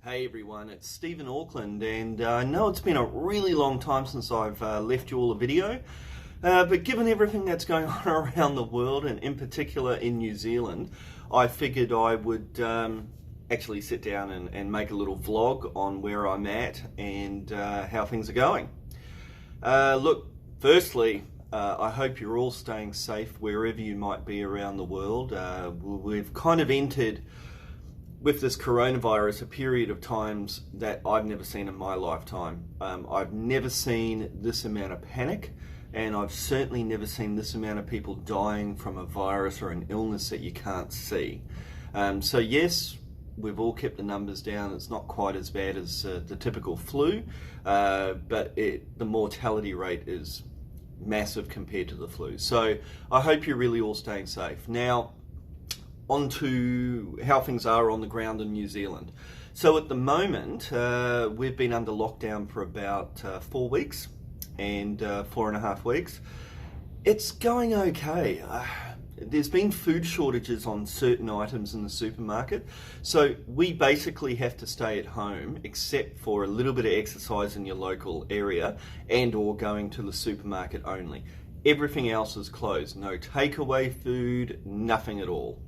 Hey everyone, it's Steve in Auckland, and I know it's been a really long time since I've left you all a video, but given everything that's going on around the world, and in particular in New Zealand, I figured I would actually sit down and make a little vlog on where I'm at and how things are going. Look, firstly, I hope you're all staying safe wherever you might be around the world. We've kind of entered with this coronavirus a period of times that I've never seen in my lifetime. I've never seen this amount of panic, and I've certainly never seen this amount of people dying from a virus or an illness that you can't see. So yes, we've all kept the numbers down. It's not quite as bad as the typical flu, but the mortality rate is massive compared to the flu. So I hope you're really all staying safe. Now, on to how things are on the ground in New Zealand. So at the moment, we've been under lockdown for about 4 weeks and 4.5 weeks. It's going okay. There's been food shortages on certain items in the supermarket, so we basically have to stay at home except for a little bit of exercise in your local area and or going to the supermarket only. Everything else is closed. No takeaway food, nothing at all.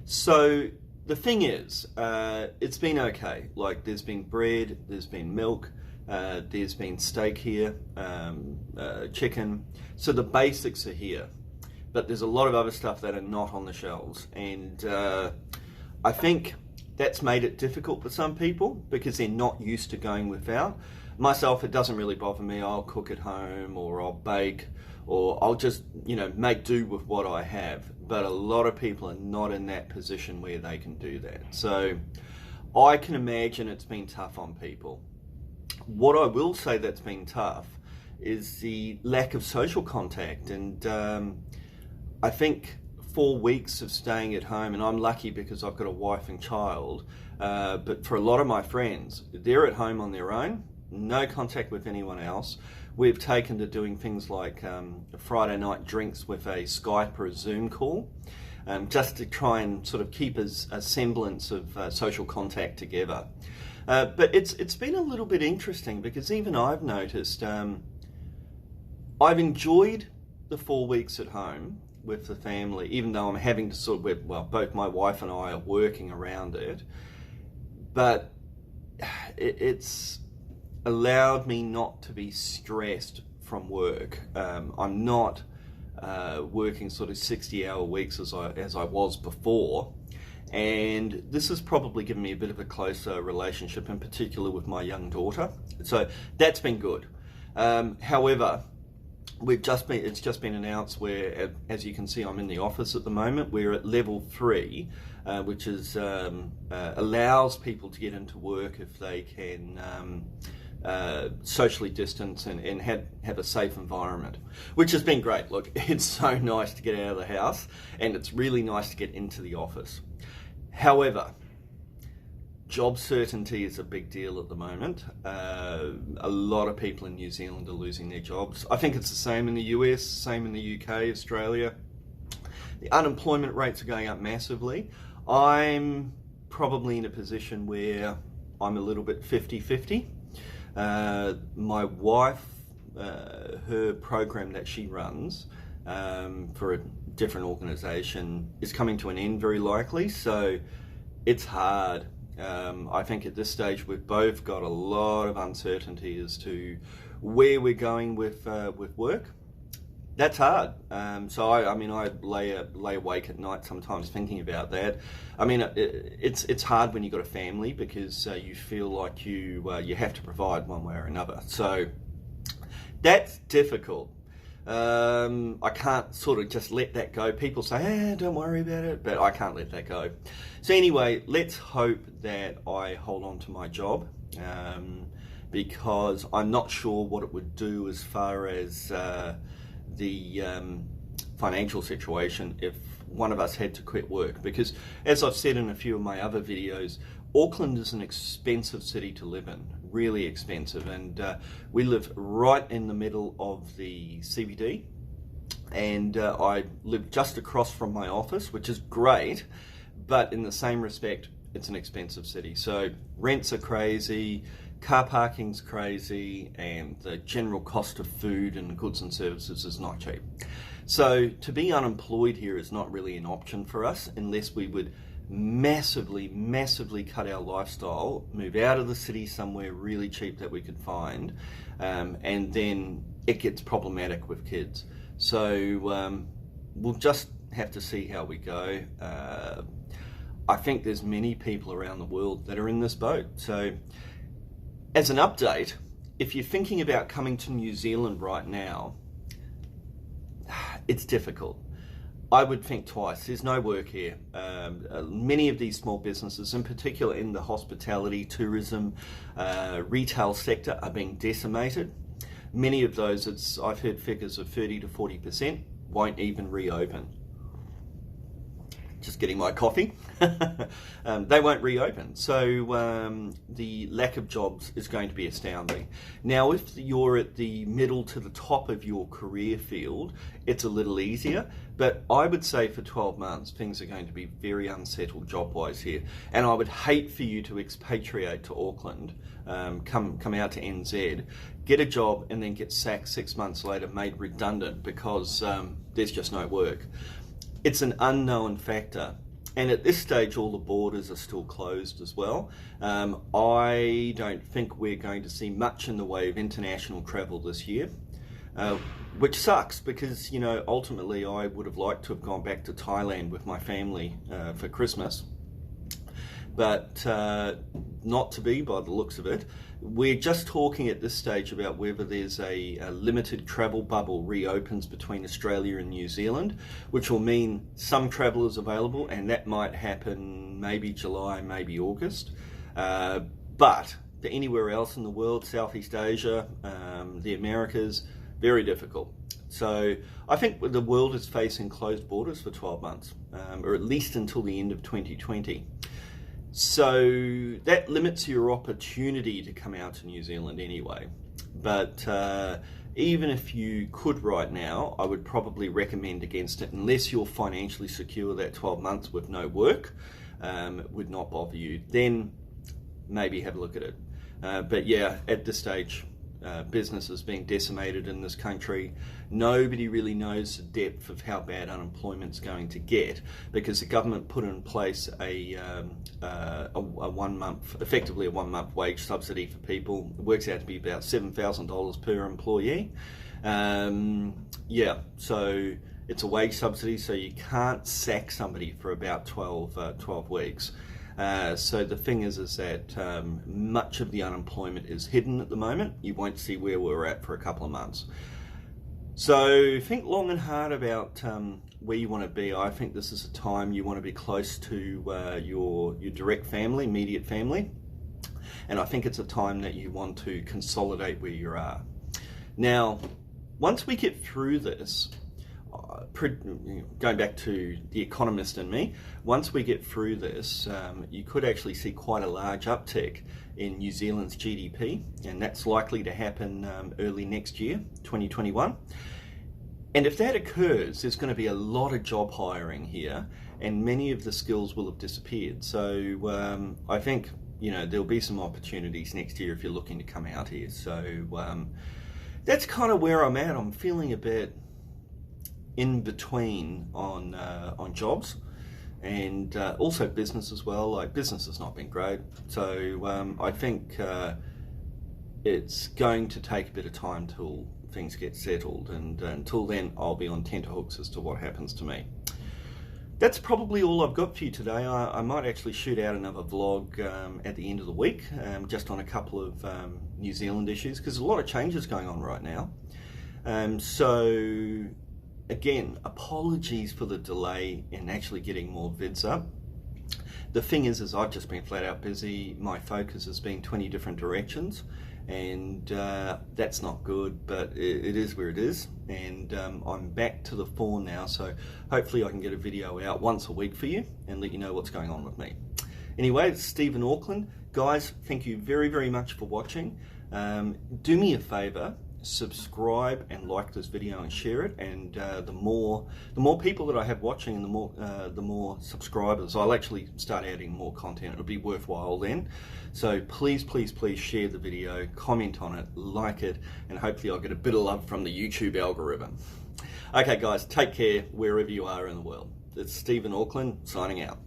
So the thing is, it's been okay. Like, there's been bread, there's been milk, there's been steak here, chicken. So the basics are here, but there's a lot of other stuff that are not on the shelves. And I think that's made it difficult for some people because they're not used to going without. Myself, it doesn't really bother me. I'll cook at home, or I'll bake, or I'll just, make do with what I have. But a lot of people are not in that position where they can do that. So I can imagine it's been tough on people. What I will say that's been tough is the lack of social contact. And I think 4 weeks of staying at home, and I'm lucky because I've got a wife and child, but for a lot of my friends, they're at home on their own, no contact with anyone else. We've taken to doing things like Friday night drinks with a Skype or a Zoom call, just to try and sort of keep a semblance of social contact together. But it's been a little bit interesting because even I've noticed I've enjoyed the 4 weeks at home with the family, even though I'm having to sort of, well, both my wife and I are working around it, but it's allowed me not to be stressed from work. I'm not working sort of 60-hour weeks as I was before, and this has probably given me a bit of a closer relationship, in particular with my young daughter. So that's been good. However, it's just been announced where, as you can see, I'm in the office at the moment. We're at level 3, which is allows people to get into work if they can socially distance and have a safe environment, which has been great. Look, it's so nice to get out of the house, and it's really nice to get into the office. However, job certainty is a big deal at the moment. A lot of people in New Zealand are losing their jobs. I think it's the same in the US, same in the UK, Australia. The unemployment rates are going up massively. I'm probably in a position where I'm a little bit 50-50. My wife, her program that she runs for a different organization is coming to an end very likely, so it's hard. I think at this stage we've both got a lot of uncertainty as to where we're going with work. That's hard. So I lay awake at night sometimes thinking about that. I mean, it's hard when you've got a family because you feel like you have to provide one way or another. So that's difficult. I can't sort of just let that go. People say, don't worry about it, but I can't let that go. So anyway, let's hope that I hold on to my job, because I'm not sure what it would do as far as the financial situation if one of us had to quit work. Because as I've said in a few of my other videos, Auckland is an expensive city to live in, really expensive, and we live right in the middle of the CBD, and I live just across from my office, which is great, but in the same respect, it's an expensive city. So rents are crazy, car parking's crazy, and the general cost of food and goods and services is not cheap. So to be unemployed here is not really an option for us unless we would massively cut our lifestyle, move out of the city somewhere really cheap that we could find, and then it gets problematic with kids. So we'll just have to see how we go. I think there's many people around the world that are in this boat. So as an update, if you're thinking about coming to New Zealand right now, it's difficult. I would think twice. There's no work here. Many of these small businesses, in particular in the hospitality, tourism, retail sector, are being decimated. Many of those, I've heard figures of 30 to 40%, won't even reopen. Just getting my coffee. They won't reopen. So the lack of jobs is going to be astounding. Now, if you're at the middle to the top of your career field, it's a little easier. But I would say for 12 months, things are going to be very unsettled job-wise here. And I would hate for you to expatriate to Auckland, come out to NZ, get a job, and then get sacked 6 months later, made redundant because there's just no work. It's an unknown factor, and at this stage all the borders are still closed as well. I don't think we're going to see much in the way of international travel this year, which sucks because, you know, ultimately I would have liked to have gone back to Thailand with my family for Christmas, but not to be by the looks of it. We're just talking at this stage about whether there's a limited travel bubble reopens between Australia and New Zealand, which will mean some travel is available, and that might happen maybe July, maybe August. But for anywhere else in the world, Southeast Asia, the Americas, very difficult. So I think the world is facing closed borders for 12 months, or at least until the end of 2020. So that limits your opportunity to come out to New Zealand anyway. But even if you could right now, I would probably recommend against it unless you're financially secure that 12 months with no work would not bother you. Then maybe have a look at it. But yeah, at this stage, business is being decimated in this country. Nobody really knows the depth of how bad unemployment's going to get because the government put in place a 1 month, effectively a 1 month wage subsidy for people. It works out to be about $7,000 per employee. Yeah, so it's a wage subsidy, so you can't sack somebody for about 12 weeks. So the thing is that much of the unemployment is hidden at the moment. You won't see where we're at for a couple of months. So think long and hard about where you want to be. I think this is a time you want to be close to your direct family, immediate family. And I think it's a time that you want to consolidate where you are. Now, once we get through this, going back to The Economist and me, once we get through this, you could actually see quite a large uptick in New Zealand's GDP, and that's likely to happen early next year, 2021. And if that occurs, there's going to be a lot of job hiring here, and many of the skills will have disappeared. So I think, you know, there'll be some opportunities next year if you're looking to come out here. So that's kind of where I'm at. I'm feeling a bit in between on jobs and also business as well. Like, business has not been great, so I think it's going to take a bit of time till things get settled, and until then I'll be on tenterhooks as to what happens to me. That's probably all I've got for you today. I might actually shoot out another vlog at the end of the week, just on a couple of New Zealand issues, because there's a lot of changes going on right now. So again, apologies for the delay in actually getting more vids up. The thing is I've just been flat out busy. My focus has been 20 different directions, and that's not good, but it is where it is. And I'm back to the fore now, so hopefully I can get a video out once a week for you and let you know what's going on with me. Anyway, it's Steve in Auckland. Guys, thank you very, very much for watching. Do me a favor. subscribe and like this video and share it. And the more people that I have watching, and the more subscribers, I'll actually start adding more content. It'll be worthwhile then. So please share the video, comment on it, like it, and hopefully I'll get a bit of love from the YouTube algorithm. Okay guys, take care wherever you are in the world. It's Steve in Auckland signing out.